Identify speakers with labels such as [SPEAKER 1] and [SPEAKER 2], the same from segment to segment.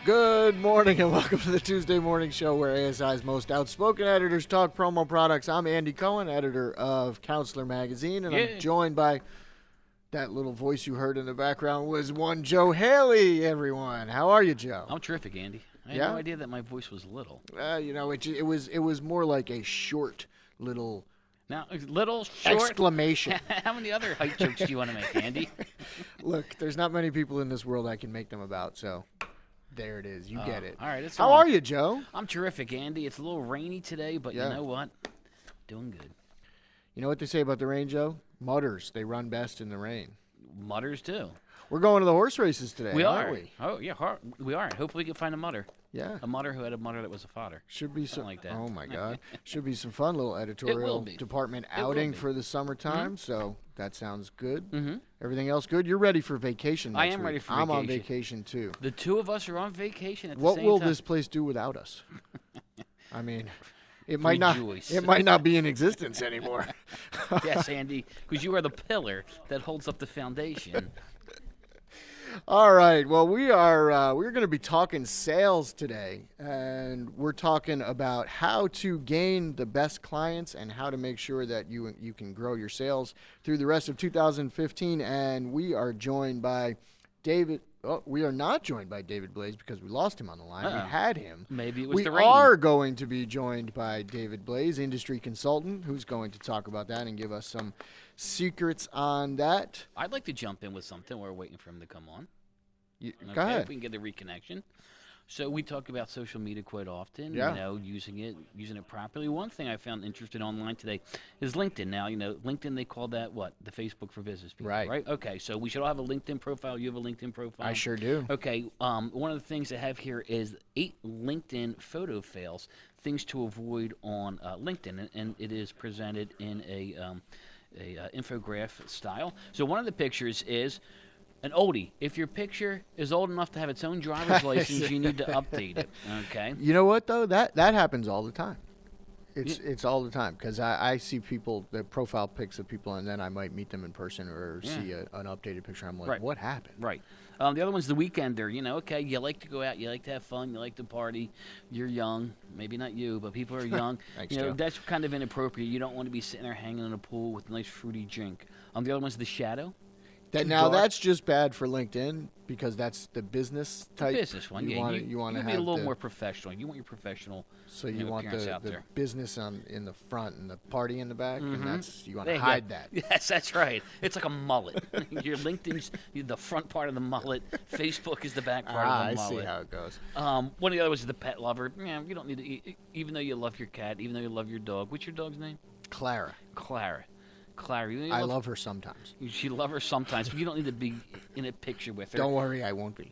[SPEAKER 1] Good morning and welcome to the Tuesday morning show where ASI's most outspoken editors talk promo products. I'm Andy Cohen, editor of Counselor Magazine, and I'm joined by that little voice you heard in the background was one Joe Haley, everyone. How are you, Joe?
[SPEAKER 2] I'm terrific, Andy. I had no idea that my voice was little.
[SPEAKER 1] It was more like a short little...
[SPEAKER 2] Now, little, short...
[SPEAKER 1] exclamation.
[SPEAKER 2] How many other height jokes do you want to make, Andy?
[SPEAKER 1] Look, there's not many people in this world I can make them about, so... There it is. You get it.
[SPEAKER 2] All right.
[SPEAKER 1] How are you, Joe?
[SPEAKER 2] I'm terrific, Andy. It's a little rainy today, but you know what? Doing good.
[SPEAKER 1] You know what they say about the rain, Joe? Mutters. They run best in the rain.
[SPEAKER 2] Mutters, too.
[SPEAKER 1] We're going to the horse races today,
[SPEAKER 2] we
[SPEAKER 1] aren't
[SPEAKER 2] are.
[SPEAKER 1] we?
[SPEAKER 2] Oh, yeah, we are. Hopefully we can find a mutter.
[SPEAKER 1] Yeah.
[SPEAKER 2] A mutter who had a mutter that was a fodder.
[SPEAKER 1] Should be some
[SPEAKER 2] like that.
[SPEAKER 1] Oh my God. Should be some fun little editorial department outing for the summertime. So that sounds good.
[SPEAKER 2] Mm-hmm.
[SPEAKER 1] Everything else good? You're ready for vacation next
[SPEAKER 2] I am
[SPEAKER 1] week.
[SPEAKER 2] ready for vacation.
[SPEAKER 1] I'm on vacation too.
[SPEAKER 2] The two of us are on vacation at the
[SPEAKER 1] What
[SPEAKER 2] same
[SPEAKER 1] will
[SPEAKER 2] time.
[SPEAKER 1] this place do without us? I mean, it might not be in existence anymore.
[SPEAKER 2] Yes, Andy, because you are the pillar that holds up the foundation.
[SPEAKER 1] All right. Well, we're going to be talking sales today, and we're talking about how to gain the best clients and how to make sure that you can grow your sales through the rest of 2015. And we are joined by David. Oh, we are not joined by David Blaze because we lost him on the line. We had him.
[SPEAKER 2] Maybe it was
[SPEAKER 1] we
[SPEAKER 2] the rain.
[SPEAKER 1] are going to be joined by David Blaze, industry consultant, who's going to talk about that and give us some secrets on that.
[SPEAKER 2] I'd like to jump in with something. We're waiting for him to come on.
[SPEAKER 1] Go ahead.
[SPEAKER 2] If we can get the reconnection. So we talk about social media quite often, using it properly. One thing I found interesting online today is LinkedIn. Now, LinkedIn, they call that what? The Facebook for business people, right? Okay, so we should all have a LinkedIn profile. You have a LinkedIn profile?
[SPEAKER 1] I sure do.
[SPEAKER 2] Okay, one of the things I have here is 8 LinkedIn photo fails, things to avoid on LinkedIn, and it is presented in a infograph style. So one of the pictures is an oldie. If your picture is old enough to have its own driver's license, you need to update it. Okay.
[SPEAKER 1] You know what though? That happens all the time. It's all the time because I see people, the profile pics of people, and then I might meet them in person or see an updated picture. I'm like, what happened?
[SPEAKER 2] Right. The other one's the weekender. Okay, you like to go out, you like to have fun, you like to party. You're young, maybe not you, but people are young.
[SPEAKER 1] Thanks, Joe.
[SPEAKER 2] That's kind of inappropriate. You don't want to be sitting there hanging in a pool with a nice fruity drink. The other one's the shadow.
[SPEAKER 1] That's just bad for LinkedIn because that's the business type.
[SPEAKER 2] The business one,
[SPEAKER 1] You want to
[SPEAKER 2] be a little more professional. You want your professional.
[SPEAKER 1] So you want the business in the front and the party in the back,
[SPEAKER 2] Mm-hmm.
[SPEAKER 1] and you want to hide that.
[SPEAKER 2] Yes, that's right. It's like a mullet. Your LinkedIn's the front part of the mullet. Facebook is the back part of the mullet.
[SPEAKER 1] I see how it goes.
[SPEAKER 2] One of the other ones is the pet lover. Yeah, you don't need to. Even though you love your cat, even though you love your dog. What's your dog's name?
[SPEAKER 1] Clara.
[SPEAKER 2] I
[SPEAKER 1] love her sometimes.
[SPEAKER 2] You love her sometimes, but you don't need to be in a picture with her.
[SPEAKER 1] Don't worry, I won't be.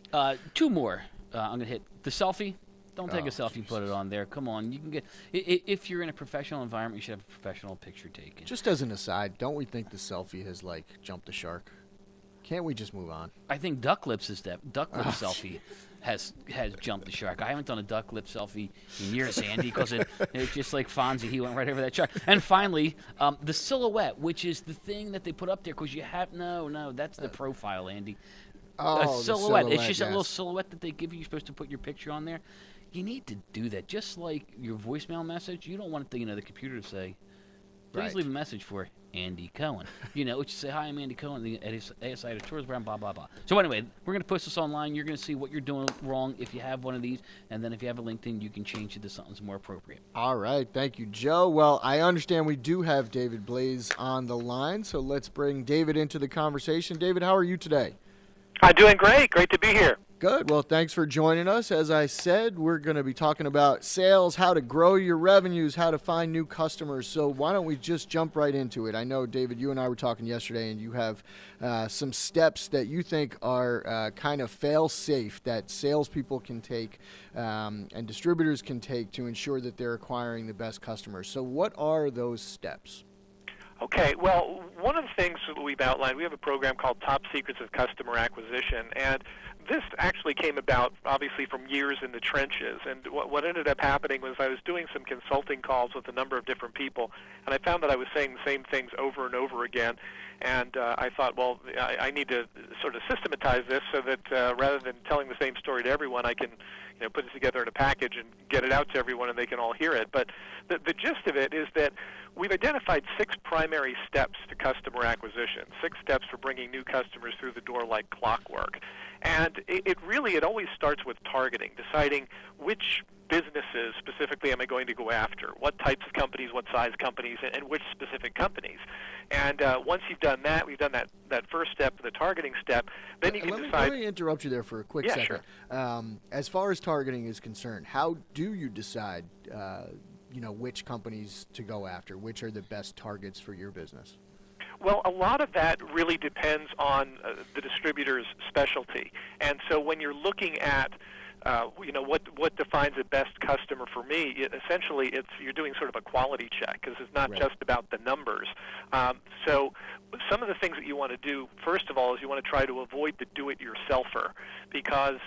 [SPEAKER 2] 2 more. I'm going to hit the selfie. Don't take a selfie, put it on there. Come on. You can get. If you're in a professional environment, you should have a professional picture taken.
[SPEAKER 1] Just as an aside, don't we think the selfie has, jumped the shark? Can't we just move on?
[SPEAKER 2] I think duck lip selfie has jumped the shark. I haven't done a duck lip selfie in years, Andy, because it's just like Fonzie. He went right over that shark. And finally, the silhouette, which is the thing that they put up there because you have that's the profile, Andy.
[SPEAKER 1] Oh,
[SPEAKER 2] a silhouette.
[SPEAKER 1] The
[SPEAKER 2] It's just a little silhouette that they give you. You're supposed to put your picture on there. You need to do that. Just like your voicemail message, you don't want the computer to say, please leave a message for Andy Cohen. It should say, hi, I'm Andy Cohen, the ASI Editorials Brand, blah, blah, blah. So anyway, we're going to post this online. You're going to see what you're doing wrong if you have one of these. And then if you have a LinkedIn, you can change it to something that's more appropriate.
[SPEAKER 1] All right. Thank you, Joe. Well, I understand we do have David Blaze on the line. So let's bring David into the conversation. David, how are you today?
[SPEAKER 3] I'm doing great. Great to be here.
[SPEAKER 1] Good. Well, thanks for joining us. As I said, we're going to be talking about sales, how to grow your revenues, how to find new customers. So why don't we just jump right into it? I know, David, you and I were talking yesterday, and you have some steps that you think are kind of fail-safe that salespeople can take and distributors can take to ensure that they're acquiring the best customers. So what are those steps?
[SPEAKER 3] Okay, well, one of the things that we've outlined, we have a program called Top Secrets of Customer Acquisition, and this actually came about, obviously, from years in the trenches. And what ended up happening was I was doing some consulting calls with a number of different people, and I found that I was saying the same things over and over again. And I thought, well, I need to sort of systematize this so that rather than telling the same story to everyone, I can put it together in a package and get it out to everyone and they can all hear it. But the gist of it is that we've identified 6 primary steps to customer acquisition, 6 steps for bringing new customers through the door like clockwork. And it always starts with targeting, deciding which businesses specifically am I going to go after, what types of companies, what size companies, and which specific companies. And once you've done that, we've done that first step, the targeting step, then you can decide.
[SPEAKER 1] Let me interrupt you there for a quick second.
[SPEAKER 3] Sure.
[SPEAKER 1] As far as targeting is concerned, how do you decide which companies to go after, which are the best targets for your business?
[SPEAKER 3] Well, a lot of that really depends on the distributor's specialty. And so when you're looking at what defines a best customer for me, essentially you're doing sort of a quality check because it's not just about the numbers. So some of the things that you want to do, first of all, is you want to try to avoid the do-it-yourselfer because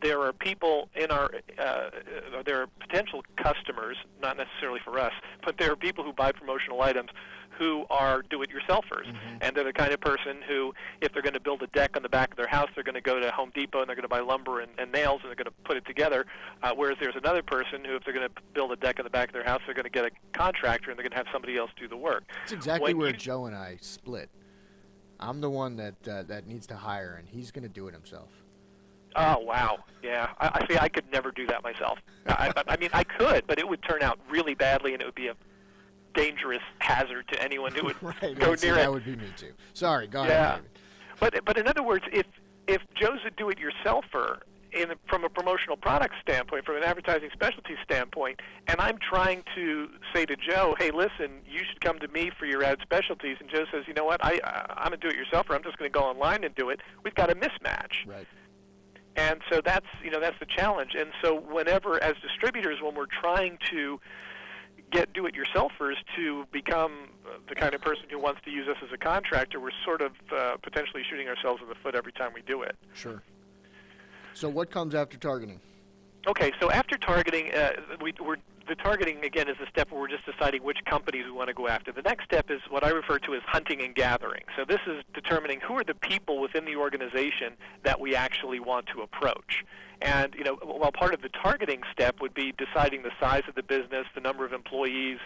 [SPEAKER 3] there are people in there are potential customers, not necessarily for us, but there are people who buy promotional items who are do-it-yourselfers. Mm-hmm. And they're the kind of person who, if they're going to build a deck on the back of their house, they're going to go to Home Depot and they're going to buy lumber and nails and they're going to put it together. Whereas there's another person who, if they're going to build a deck on the back of their house, they're going to get a contractor and they're going to have somebody else do the work.
[SPEAKER 1] That's exactly where Joe and I split. I'm the one that needs to hire, and he's going to do it himself.
[SPEAKER 3] Oh, wow. Yeah. I see. I could never do that myself. I mean, I could, but it would turn out really badly, and it would be a dangerous hazard to anyone who would go near it.
[SPEAKER 1] That would be me too. Sorry, go ahead, David.
[SPEAKER 3] But in other words, if Joe's a do-it-yourselfer from a promotional product standpoint, from an advertising specialty standpoint, and I'm trying to say to Joe, hey, listen, you should come to me for your ad specialties, and Joe says, you know what, I'm a do-it-yourselfer, I'm just going to go online and do it, we've got a mismatch.
[SPEAKER 1] Right.
[SPEAKER 3] And so that's the challenge. And so whenever, as distributors, when we're trying to get do-it-yourselfers to become the kind of person who wants to use us as a contractor, we're sort of potentially shooting ourselves in the foot every time we do it.
[SPEAKER 1] Sure. So what comes after targeting?
[SPEAKER 3] Okay, so after targeting, the targeting, again, is the step where we're just deciding which companies we want to go after. The next step is what I refer to as hunting and gathering. So this is determining who are the people within the organization that we actually want to approach. And, while part of the targeting step would be deciding the size of the business, the number of employees,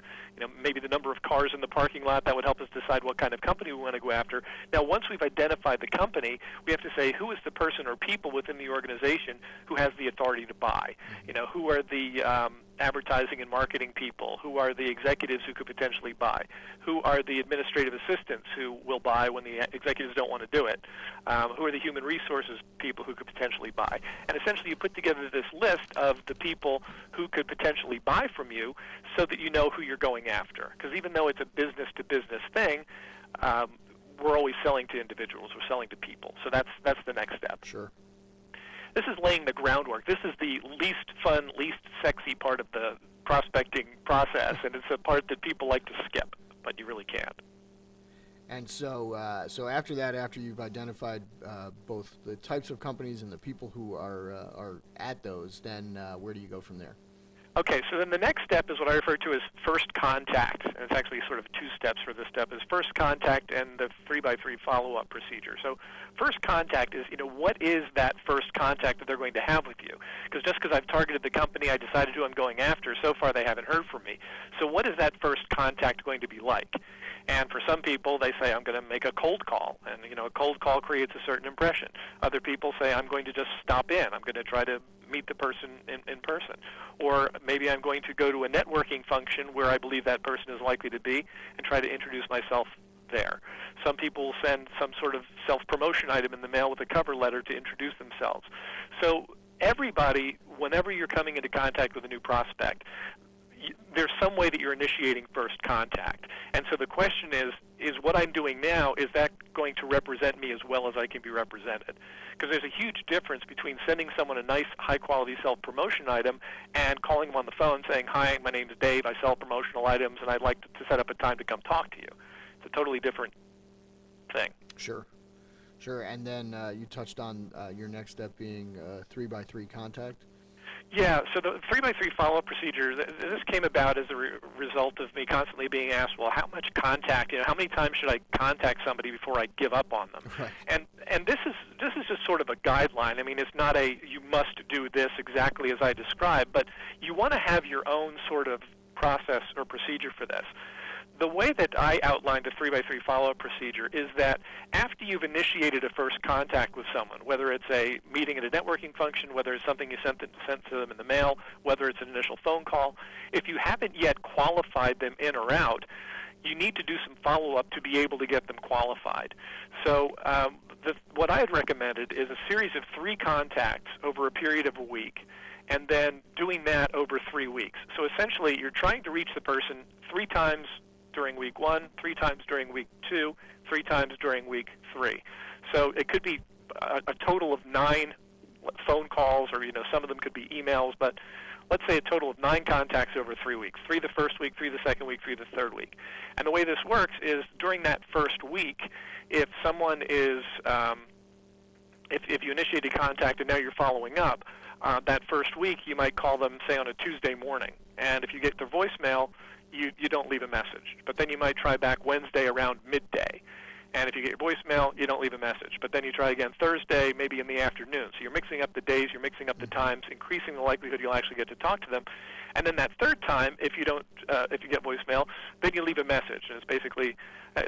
[SPEAKER 3] maybe the number of cars in the parking lot, that would help us decide what kind of company we want to go after. Now, once we've identified the company, we have to say who is the person or people within the organization who has the authority to buy. Who are the advertising and marketing people, who are the executives who could potentially buy, who are the administrative assistants who will buy when the executives don't want to do it, who are the human resources people who could potentially buy. And essentially you put together this list of the people who could potentially buy from you so that you know who you're going after. Because even though it's a business-to-business thing, we're always selling to individuals. We're selling to people. So that's the next step.
[SPEAKER 1] Sure.
[SPEAKER 3] This is laying the groundwork. This is the least fun, least sexy part of the prospecting process, and it's a part that people like to skip, but you really can't.
[SPEAKER 1] And so after that, after you've identified both the types of companies and the people who are at those, then where do you go from there?
[SPEAKER 3] Okay, so then the next step is what I refer to as first contact, and it's actually sort of 2 steps for this step, is first contact and the 3x3 follow-up procedure. So first contact is, what is that first contact that they're going to have with you? Because just because I've targeted the company I decided who I'm going after, so far they haven't heard from me. So what is that first contact going to be like? And for some people, they say, I'm going to make a cold call. And, a cold call creates a certain impression. Other people say, I'm going to just stop in. I'm going to try to meet the person in person. Or maybe I'm going to go to a networking function where I believe that person is likely to be and try to introduce myself there. Some people will send some sort of self-promotion item in the mail with a cover letter to introduce themselves. So everybody, whenever you're coming into contact with a new prospect, there's some way that you're initiating first contact. And so the question is what I'm doing now, is that going to represent me as well as I can be represented? Because there's a huge difference between sending someone a nice, high-quality self-promotion item and calling them on the phone saying, hi, my name's Dave, I sell promotional items, and I'd like to set up a time to come talk to you. It's a totally different thing.
[SPEAKER 1] Sure. And then you touched on your next step being 3x3 contact.
[SPEAKER 3] Yeah, so the 3x3 follow-up procedure, this came about as a result of me constantly being asked, well, how much contact, how many times should I contact somebody before I give up on them?
[SPEAKER 1] Right.
[SPEAKER 3] And this is just sort of a guideline. I mean, it's not a you must do this exactly as I described, but you want to have your own sort of process or procedure for this. The way that I outlined the 3x3 follow-up procedure is that after you've initiated a first contact with someone, whether it's a meeting at a networking function, whether it's something you sent to them in the mail, whether it's an initial phone call, if you haven't yet qualified them in or out, you need to do some follow-up to be able to get them qualified. So what I had recommended is a series of 3 contacts over a period of a week, and then doing that over 3 weeks. So essentially, you're trying to reach the person 3 times during week 1, 3 times during week 2, 3 times during week 3. So it could be a total of 9 phone calls, or some of them could be emails, but let's say a total of 9 contacts over 3 weeks. 3 the first week, 3 the second week, 3 the third week. And the way this works is during that first week, if someone is, if you initiated contact and now you're following up, that first week you might call them, say, on a Tuesday morning. And if you get their voicemail, you don't leave a message. But then you might try back Wednesday around midday. And if you get your voicemail, you don't leave a message. But then you try again Thursday, maybe in the afternoon. So you're mixing up the days, you're mixing up the times, increasing the likelihood you'll actually get to talk to them. And then that third time, if you get voicemail, then you leave a message. And it's basically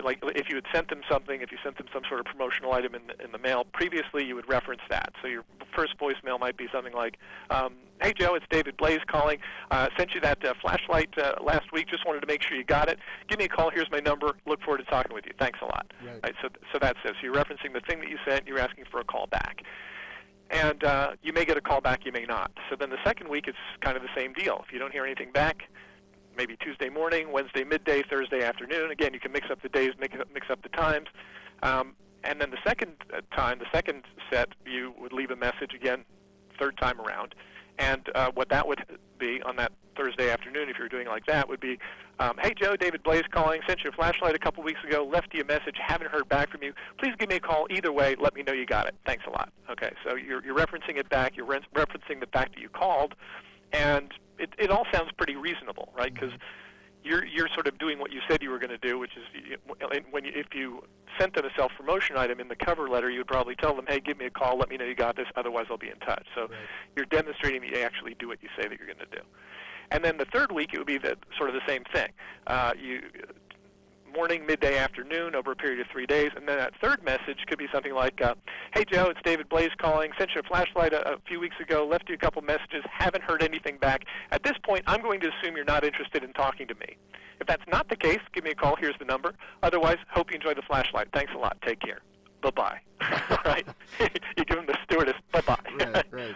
[SPEAKER 3] like if you had sent them something, if you sent them some sort of promotional item in the mail previously, you would reference that. So your first voicemail might be something like, "Hey Joe, it's David Blaze calling. Sent you that flashlight last week. Just wanted to make sure you got it. Give me a call. Here's my number. Look forward to talking with you. Thanks a lot." Right, so that's it. So you're referencing the thing that you sent. You're asking for a call back. And you may get a call back, you may not. So then the second week, it's kind of the same deal. If you don't hear anything back, maybe Tuesday morning, Wednesday midday, Thursday afternoon. Again, you can mix up the days, mix up the times. And then the second time, the second set, you would leave a message again, third time around. And what that would be on that Thursday afternoon, if you're doing like that, would be, "Hey Joe, David Blaze calling, sent you a flashlight a couple weeks ago, left you a message, haven't heard back from you. Please give me a call either way, let me know you got it. Thanks a lot." Okay, so you're referencing it back, you're referencing the fact that you called, and it all sounds pretty reasonable, right? Because you're sort of doing what you said you were going to do, which is if you sent them a self-promotion item in the cover letter, you would probably tell them, "Hey, give me a call, let me know you got this, otherwise I'll be in touch." So you're demonstrating that you actually do what you say that you're going to do. And then the third week, it would be sort of the same thing. Morning, midday, afternoon, over a period of 3 days. And then that third message could be something like, "Hey Joe, it's David Blaze calling, sent you a flashlight a few weeks ago, left you a couple messages, haven't heard anything back. At this point, I'm going to assume you're not interested in talking to me. If that's not the case, give me a call, here's the number. Otherwise, hope you enjoy the flashlight. Thanks a lot, take care. Bye-bye." Right? You give them the stewardess, bye-bye.
[SPEAKER 1] Right.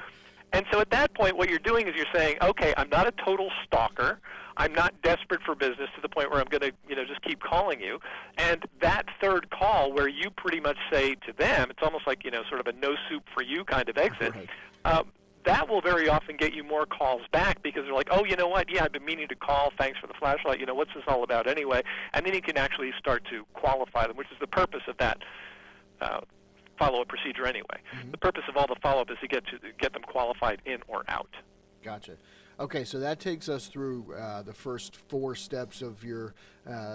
[SPEAKER 3] And so at that point, what you're doing is you're saying, okay, I'm not a total stalker. I'm not desperate for business to the point where I'm going to, just keep calling you. And that third call where you pretty much say to them, it's almost like, sort of a no soup for you kind of exit. Right. That will very often get you more calls back because they're like, "Oh, you know what? Yeah, I've been meaning to call. Thanks for the flashlight. What's this all about anyway?" And then you can actually start to qualify them, which is the purpose of that follow-up procedure anyway. Mm-hmm. The purpose of all the follow-up is to get them qualified in or out.
[SPEAKER 1] Gotcha. Okay, so that takes us through the first 4 steps of your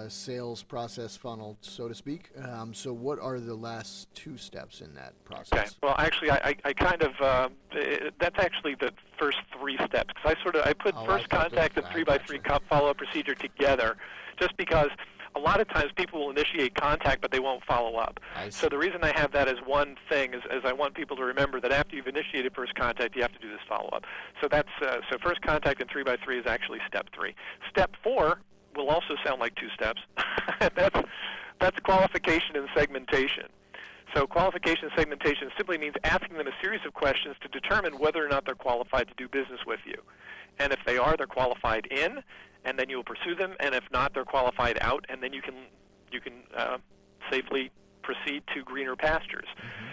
[SPEAKER 1] sales process funnel, so to speak. So what are the last 2 steps in that process?
[SPEAKER 3] Okay. Well, actually, I kind of that's actually the first 3 steps because I put first contact and 3x3 follow-up procedure together, just because a lot of times people will initiate contact, but they won't follow up. So the reason I have that as one thing is I want people to remember that after you've initiated first contact, you have to do this follow-up. So that's so first contact and 3x3 is actually step 3. Step 4 will also sound like 2 steps. That's qualification and segmentation. So qualification and segmentation simply means asking them a series of questions to determine whether or not they're qualified to do business with you. And if they are, they're qualified in, and then you will pursue them. And if not, they're qualified out, and then you can safely proceed to greener pastures. Mm-hmm.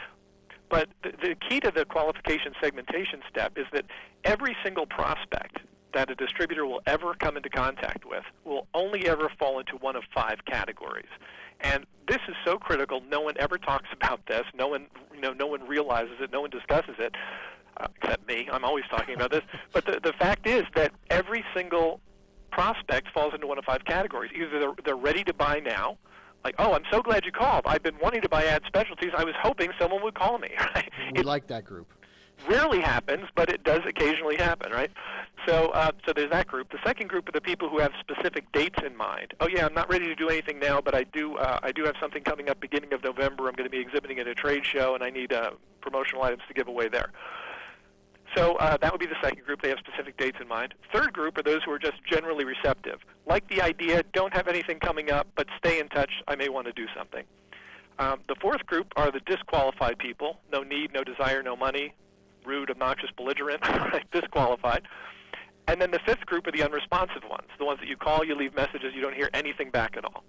[SPEAKER 3] But the key to the qualification segmentation step is that every single prospect that a distributor will ever come into contact with will only ever fall into one of 5 categories. And this is so critical. No one ever talks about this. No one realizes it. No one discusses it, except me. I'm always talking about this. But the fact is that every single prospect falls into one of 5 categories. Either they're ready to buy now, like, oh, I'm so glad you called. I've been wanting to buy ad specialties. I was hoping someone would call me. Right?
[SPEAKER 1] We like that group.
[SPEAKER 3] Rarely happens, but it does occasionally happen, right? So there's that group. The second group are the people who have specific dates in mind. Oh yeah, I'm not ready to do anything now, but I do have something coming up beginning of November. I'm going to be exhibiting at a trade show, and I need promotional items to give away there. So that would be the second group. They have specific dates in mind. Third group are those who are just generally receptive. Like the idea, don't have anything coming up, but stay in touch. I may want to do something. The fourth group are the disqualified people. No need, no desire, no money. Rude, obnoxious, belligerent, disqualified. And then the fifth group are the unresponsive ones, the ones that you call, you leave messages, you don't hear anything back at all.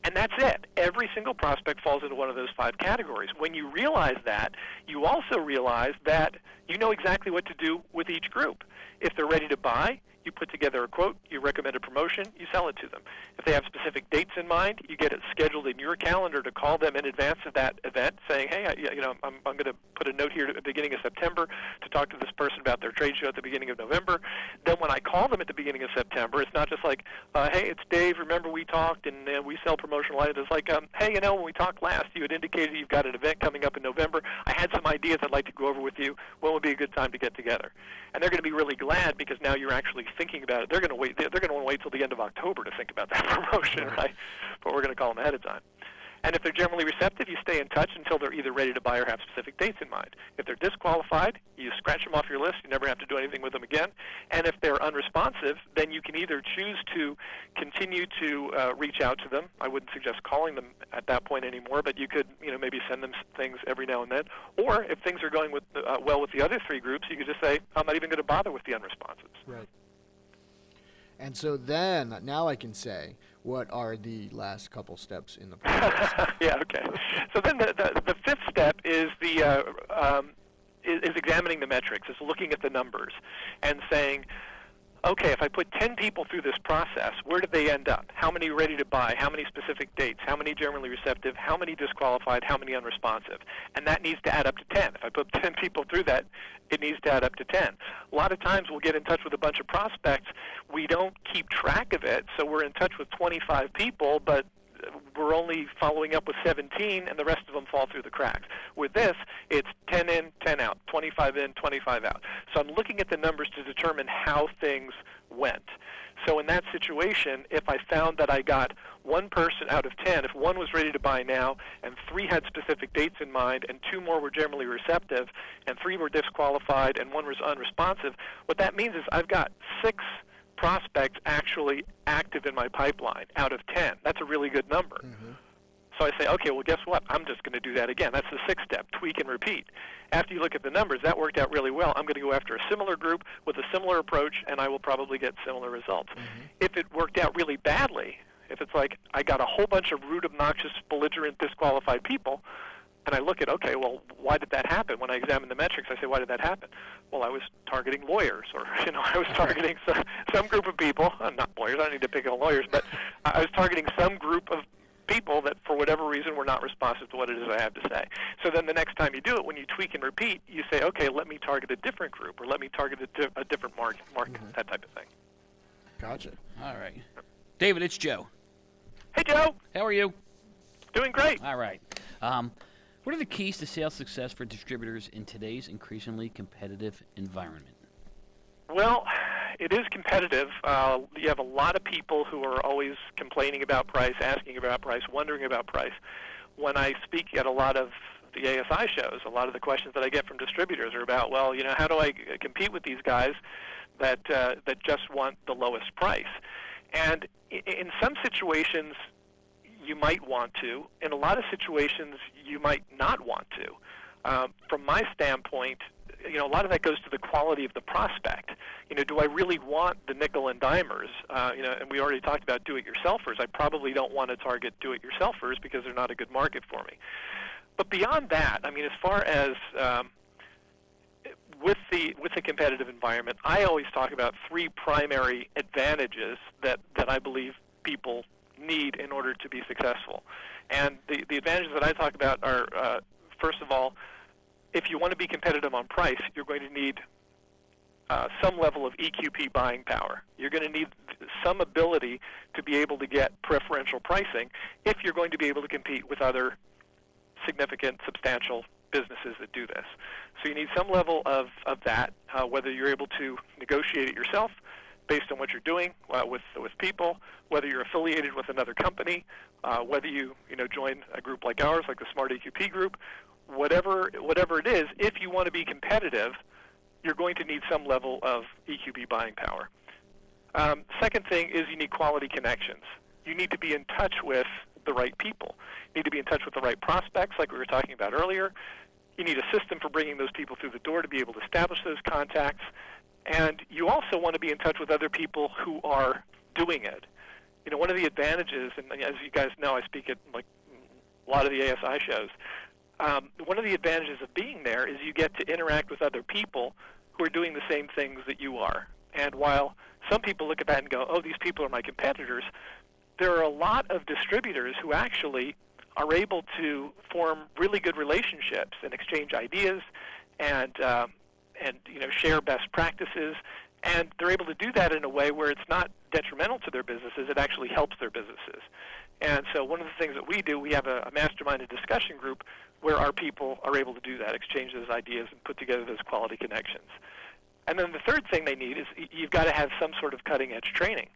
[SPEAKER 3] And that's it. Every single prospect falls into one of those 5 categories. When you realize that, you also realize that you know exactly what to do with each group. If they're ready to buy, you put together a quote, you recommend a promotion, you sell it to them. If they have specific dates in mind, you get it scheduled in your calendar to call them in advance of that event, saying, hey, I'm going to put a note here at the beginning of September to talk to this person about their trade show at the beginning of November. Then when I call them at the beginning of September, it's not just like, hey, it's Dave, remember we talked and we sell promotional items. It's like, hey, when we talked last, you had indicated you've got an event coming up in November. I had some ideas I'd like to go over with you. When would be a good time to get together? And they're going to be really glad because now you're actually thinking about it. They're going to wait. They're going to want to wait till the end of October to think about that promotion, right? But we're going to call them ahead of time. And if they're generally receptive, you stay in touch until they're either ready to buy or have specific dates in mind. If they're disqualified, you scratch them off your list. You never have to do anything with them again. And if they're unresponsive, then you can either choose to continue to reach out to them. I wouldn't suggest calling them at that point anymore, but you could, maybe send them things every now and then. Or if things are going well with the other 3 groups, you could just say, I'm not even going to bother with the unresponsives.
[SPEAKER 1] Right. And so then, now I can say, what are the last couple steps in the process?
[SPEAKER 3] Yeah, okay. So then the fifth step is is examining the metrics, is looking at the numbers and saying, okay, if I put 10 people through this process, where did they end up? How many ready to buy? How many specific dates? How many generally receptive? How many disqualified? How many unresponsive? And that needs to add up to 10. If I put 10 people through that, it needs to add up to 10. A lot of times we'll get in touch with a bunch of prospects. We don't keep track of it, so we're in touch with 25 people, but we're only following up with 17, and the rest of them fall through the cracks. With this, it's 10 in, 10 out, 25 in, 25 out. So I'm looking at the numbers to determine how things went. So in that situation, if I found that I got one person out of 10, if one was ready to buy now, and 3 had specific dates in mind, and 2 more were generally receptive, and 3 were disqualified, and 1 was unresponsive, what that means is I've got 6 prospects actually active in my pipeline out of 10. That's a really good number. Mm-hmm. So I say, okay, well, guess what? I'm just going to do that again. That's the 6th step, tweak and repeat. After you look at the numbers, that worked out really well. I'm going to go after a similar group with a similar approach, and I will probably get similar results. Mm-hmm. If it worked out really badly, if it's like I got a whole bunch of rude, obnoxious, belligerent, disqualified people, and I look at, okay, well, why did that happen? When I examine the metrics, I say, why did that happen? Well, I was targeting lawyers, or, I was targeting some group of people, not lawyers, I don't need to pick on lawyers, but I was targeting some group of people that, for whatever reason, were not responsive to what it is I have to say. So then the next time you do it, when you tweak and repeat, you say, okay, let me target a different group, or let me target a different market, mm-hmm. that type of thing.
[SPEAKER 1] Gotcha.
[SPEAKER 2] All right. David, it's Joe.
[SPEAKER 3] Hey, Joe.
[SPEAKER 2] How are you?
[SPEAKER 3] Doing great.
[SPEAKER 2] All right. What are the keys to sales success for distributors in today's increasingly competitive environment?
[SPEAKER 3] Well, it is competitive. You have a lot of people who are always complaining about price, asking about price, wondering about price. When I speak at a lot of the ASI shows, a lot of the questions that I get from distributors are about, well, how do I compete with these guys that just want the lowest price? And in some situations, you might want to. In a lot of situations, you might not want to. From my standpoint, a lot of that goes to the quality of the prospect. Do I really want the nickel and dimers? And we already talked about do-it-yourselfers. I probably don't want to target do-it-yourselfers because they're not a good market for me. But beyond that, as far as with the competitive environment, I always talk about three primary advantages that I believe people need in order to be successful. And the advantages that I talk about are, first of all, if you want to be competitive on price, you're going to need some level of EQP buying power. You're going to need some ability to be able to get preferential pricing if you're going to be able to compete with other significant, substantial businesses that do this. So you need some level of that, whether you're able to negotiate it yourself based on what you're doing with people, whether you're affiliated with another company, whether you join a group like ours, like the Smart EQP group, whatever it is. If you want to be competitive, you're going to need some level of EQP buying power. Second thing is you need quality connections. You need to be in touch with the right people. You need to be in touch with the right prospects, like we were talking about earlier. You need a system for bringing those people through the door to be able to establish those contacts. And you also want to be in touch with other people who are doing it. One of the advantages, and as you guys know, I speak at like a lot of the ASI shows, one of the advantages of being there is you get to interact with other people who are doing the same things that you are. And while some people look at that and go, oh, these people are my competitors, there are a lot of distributors who actually are able to form really good relationships and exchange ideas and share best practices. And they're able to do that in a way where it's not detrimental to their businesses, it actually helps their businesses. And so one of the things that we do, we have a masterminded discussion group where our people are able to do that, exchange those ideas and put together those quality connections. And then the third thing they need is you've got to have some sort of cutting-edge training.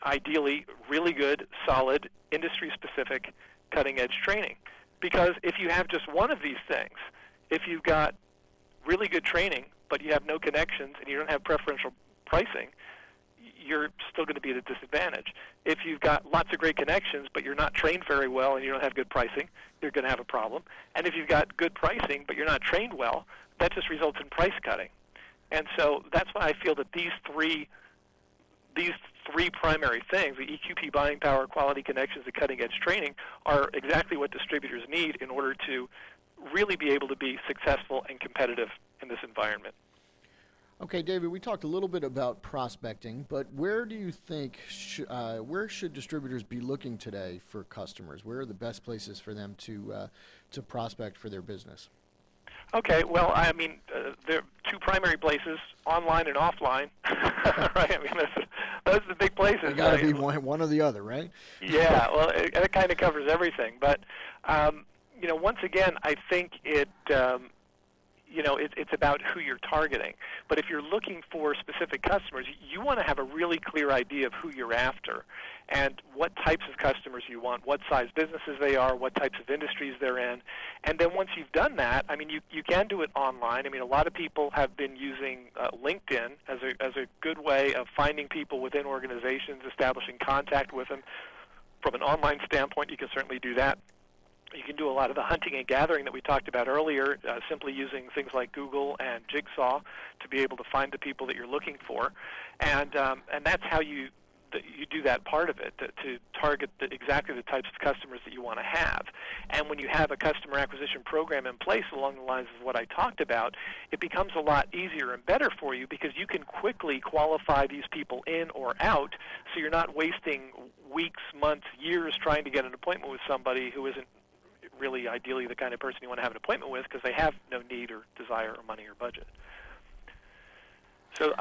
[SPEAKER 3] Ideally, really good, solid, industry-specific cutting-edge training. Because if you have just one of these things, if you've got really good training, but you have no connections and you don't have preferential pricing, you're still going to be at a disadvantage. If you've got lots of great connections, but you're not trained very well and you don't have good pricing, you're going to have a problem. And if you've got good pricing, but you're not trained well, that just results in price cutting. And so that's why I feel that these three primary things, the EQP buying power, quality connections, and cutting-edge training, are exactly what distributors need in order to really be able to be successful and competitive in this environment.
[SPEAKER 1] Okay, David, we talked a little bit about prospecting, but where do you think, where should distributors be looking today for customers? Where are the best places for them to prospect for their business?
[SPEAKER 3] Okay, well, I mean, there are two primary places, online and offline, right? I mean, those are the big places.
[SPEAKER 1] They got to be one or the other, right?
[SPEAKER 3] Yeah, well, it kind of covers everything. But, once again, I think it's about who you're targeting. But if you're looking for specific customers, you want to have a really clear idea of who you're after and what types of customers you want, what size businesses they are, what types of industries they're in. And then once you've done that, I mean, you can do it online. I mean, a lot of people have been using LinkedIn as a good way of finding people within organizations, establishing contact with them. From an online standpoint, you can certainly do that. You can do a lot of the hunting and gathering that we talked about earlier, simply using things like Google and Jigsaw to be able to find the people that you're looking for. And that's how you do that part of it, to target exactly the types of customers that you want to have. And when you have a customer acquisition program in place along the lines of what I talked about, it becomes a lot easier and better for you because you can quickly qualify these people in or out, so you're not wasting weeks, months, years trying to get an appointment with somebody who isn't really ideally the kind of person you want to have an appointment with because they have no need or desire or money or budget. So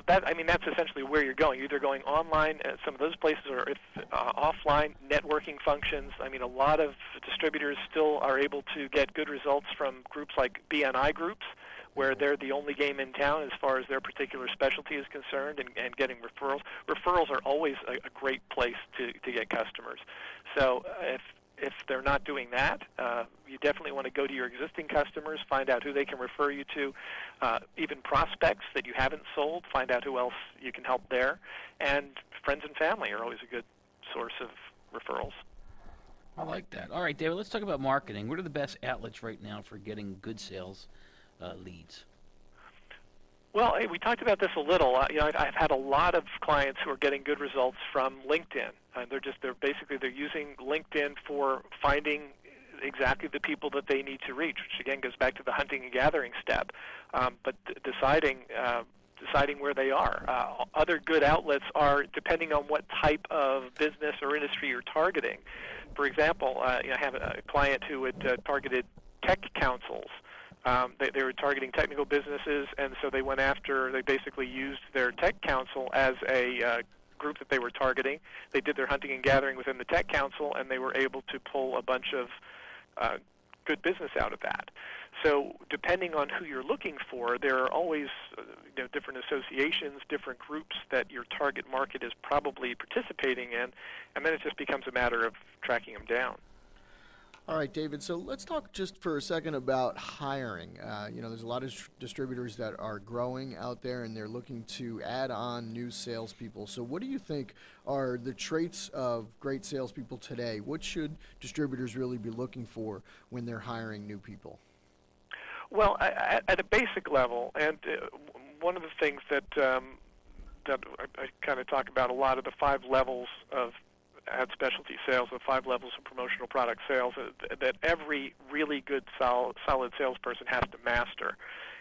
[SPEAKER 3] that's essentially where you're going. You're either going online at some of those places, or if offline networking functions. I mean, a lot of distributors still are able to get good results from groups like BNI groups, where they're the only game in town as far as their particular specialty is concerned, and getting referrals. Referrals are always a great place to get customers. So if they're not doing that, you definitely want to go to your existing customers, find out who they can refer you to, even prospects that you haven't sold, find out who else you can help there, and friends and family are always a good source of referrals.
[SPEAKER 2] I like that. All right, David, let's talk about marketing. What are the best outlets right now for getting good sales leads?
[SPEAKER 3] Well, we talked about this a little. I've had a lot of clients who are getting good results from LinkedIn. They're using LinkedIn for finding exactly the people that they need to reach, which again goes back to the hunting and gathering step. but deciding where they are. Other good outlets are depending on what type of business or industry you're targeting. For example, I have a client who had targeted tech councils. They were targeting technical businesses, and so they basically used their tech council as a group that they were targeting. They did their hunting and gathering within the tech council, and they were able to pull a bunch of good business out of that. So depending on who you're looking for, there are always different associations, different groups that your target market is probably participating in, and then it just becomes a matter of tracking them down.
[SPEAKER 1] All right, David, so let's talk just for a second about hiring. There's a lot of distributors that are growing out there, and they're looking to add on new salespeople. So what do you think are the traits of great salespeople today? What should distributors really be looking for when they're hiring new people?
[SPEAKER 3] Well, at a basic level, and one of the things that I kind of talk about a lot of the 5 levels of ad specialty sales, the 5 levels of promotional product sales that every really good solid salesperson has to master.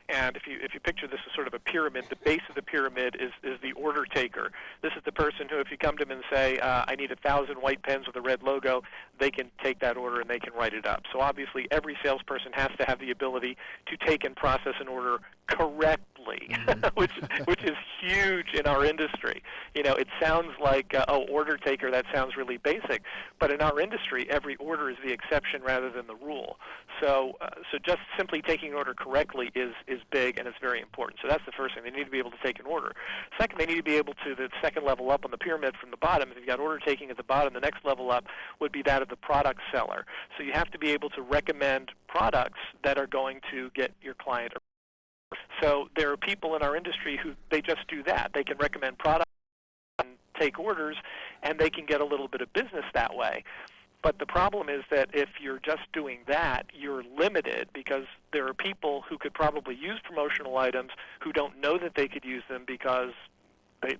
[SPEAKER 3] And if you picture this as sort of a pyramid, the base of the pyramid is the order taker. This is the person who, if you come to them and say, I need 1,000 white pens with a red logo, they can take that order and they can write it up. So obviously every salesperson has to have the ability to take and process an order correctly, which is huge in our industry. It sounds like, order taker, that sounds really basic. But in our industry, every order is the exception rather than the rule. So just simply taking an order correctly is big, and it's very important. So that's the first thing. They need to be able to take an order. Second, they need to be able to, the second level up on the pyramid from the bottom, if you've got order taking at the bottom, the next level up would be that of the product seller. So you have to be able to recommend products that are going to get your client. So there are people in our industry who they just do that. They can recommend products and take orders, and they can get a little bit of business that way. But the problem is that if you're just doing that, you're limited because there are people who could probably use promotional items who don't know that they could use them because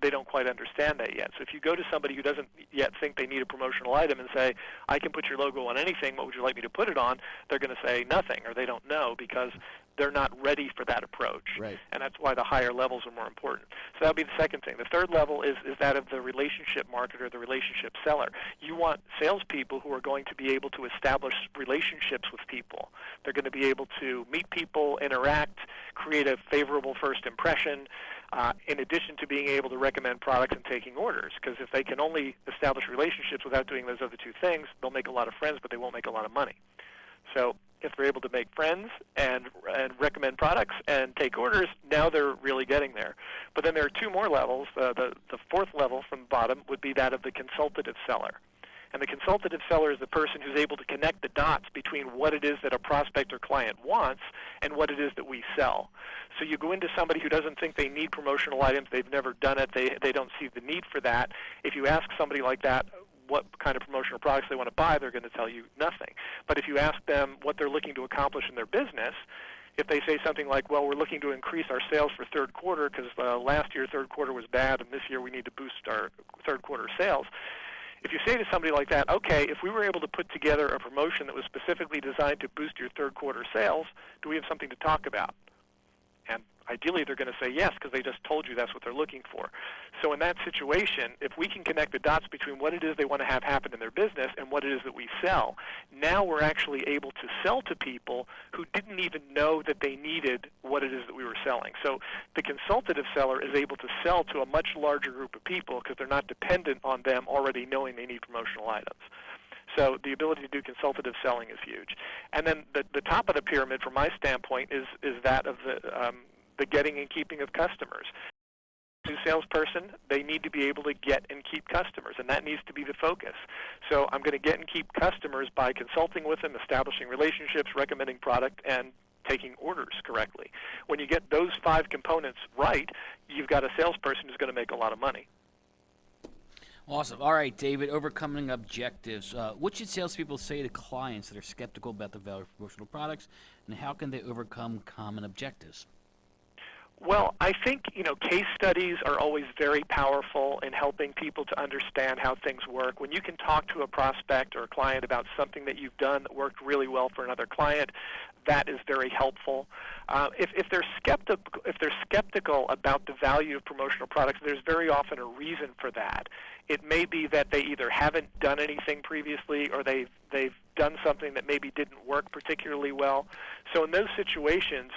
[SPEAKER 3] they don't quite understand that yet. So if you go to somebody who doesn't yet think they need a promotional item and say, I can put your logo on anything, what would you like me to put it on? They're going to say nothing, or they don't know because they're not ready for that approach.
[SPEAKER 1] Right.
[SPEAKER 3] And that's why the higher levels are more important. So that would be the second thing. The third level is that of the relationship marketer, the relationship seller. You want salespeople who are going to be able to establish relationships with people. They're going to be able to meet people, interact, create a favorable first impression, in addition to being able to recommend products and taking orders. Because if they can only establish relationships without doing those other 2 things, they'll make a lot of friends, but they won't make a lot of money. So if they're able to make friends and recommend products and take orders, now they're really getting there. But then there are 2 more levels. The 4th level from the bottom would be that of the consultative seller. And the consultative seller is the person who's able to connect the dots between what it is that a prospect or client wants and what it is that we sell. So you go into somebody who doesn't think they need promotional items, they've never done it, they don't see the need for that. If you ask somebody like that what kind of promotional products they want to buy, they're going to tell you nothing. But if you ask them what they're looking to accomplish in their business, if they say something like, well, we're looking to increase our sales for third quarter because last year third quarter was bad and this year we need to boost our third quarter sales, if you say to somebody like that, okay, if we were able to put together a promotion that was specifically designed to boost your third quarter sales, do we have something to talk about? And ideally they're going to say yes because they just told you that's what they're looking for. So in that situation, if we can connect the dots between what it is they want to have happen in their business and what it is that we sell, now we're actually able to sell to people who didn't even know that they needed what it is that we were selling. So the consultative seller is able to sell to a much larger group of people because they're not dependent on them already knowing they need promotional items. So the ability to do consultative selling is huge. And then the top of the pyramid, from my standpoint, is that of the getting and keeping of customers. New salesperson, they need to be able to get and keep customers, and that needs to be the focus. So I'm going to get and keep customers by consulting with them, establishing relationships, recommending product, and taking orders correctly. When you get those 5 components right, you've got a salesperson who's going to make a lot of money.
[SPEAKER 2] Awesome. All right, David, overcoming objectives. What should salespeople say to clients that are skeptical about the value of promotional products, and how can they overcome common objectives?
[SPEAKER 3] Well, I think, case studies are always very powerful in helping people to understand how things work. When you can talk to a prospect or a client about something that you've done that worked really well for another client, that is very helpful. If they're skeptical about the value of promotional products, there's very often a reason for that. It may be that they either haven't done anything previously, or they've done something that maybe didn't work particularly well. So in those situations,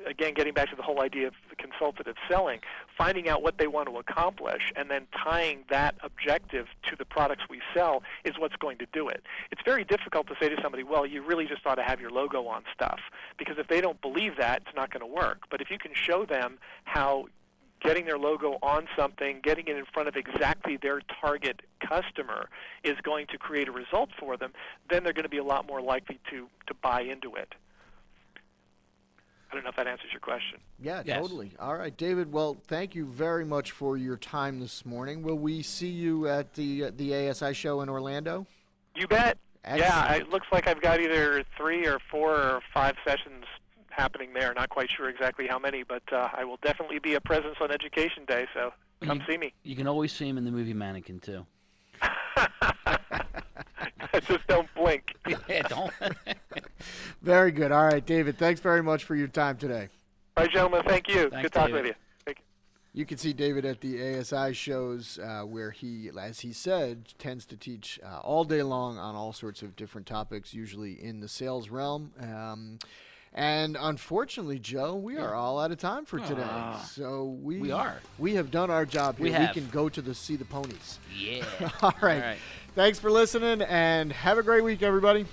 [SPEAKER 3] again, getting back to the whole idea of the consultative selling, finding out what they want to accomplish and then tying that objective to the products we sell is what's going to do it. It's very difficult to say to somebody, well, you really just ought to have your logo on stuff, because if they don't believe that, it's not going to work. But if you can show them how getting their logo on something, getting it in front of exactly their target customer is going to create a result for them, then they're going to be a lot more likely to buy into it. I don't know if that answers your question.
[SPEAKER 1] Yeah,
[SPEAKER 2] Yes.
[SPEAKER 1] totally. All right, David. Well, thank you very much for your time this morning. Will we see you at the ASI show in Orlando?
[SPEAKER 3] You bet.
[SPEAKER 1] Excellent.
[SPEAKER 3] Yeah, it looks like I've got either 3 or 4 or 5 sessions happening there. Not quite sure exactly how many, but I will definitely be a presence on Education Day, so come see me.
[SPEAKER 2] You can always see him in the movie Mannequin, too.
[SPEAKER 3] Just don't blink.
[SPEAKER 2] Yeah, don't.
[SPEAKER 1] Very good. All right, David, thanks very much for your time today.
[SPEAKER 3] All right, gentlemen, thank you.
[SPEAKER 2] Thanks,
[SPEAKER 3] Good talking
[SPEAKER 2] David.
[SPEAKER 3] with you. Thank you.
[SPEAKER 1] You can see David at the ASI shows where he, as he said, tends to teach all day long on all sorts of different topics, usually in the sales realm. And unfortunately, Joe, we are all out of time for today. So we have done our job here. We can go to see the ponies.
[SPEAKER 2] Yeah.
[SPEAKER 1] All right. Thanks for listening, and have a great week, everybody.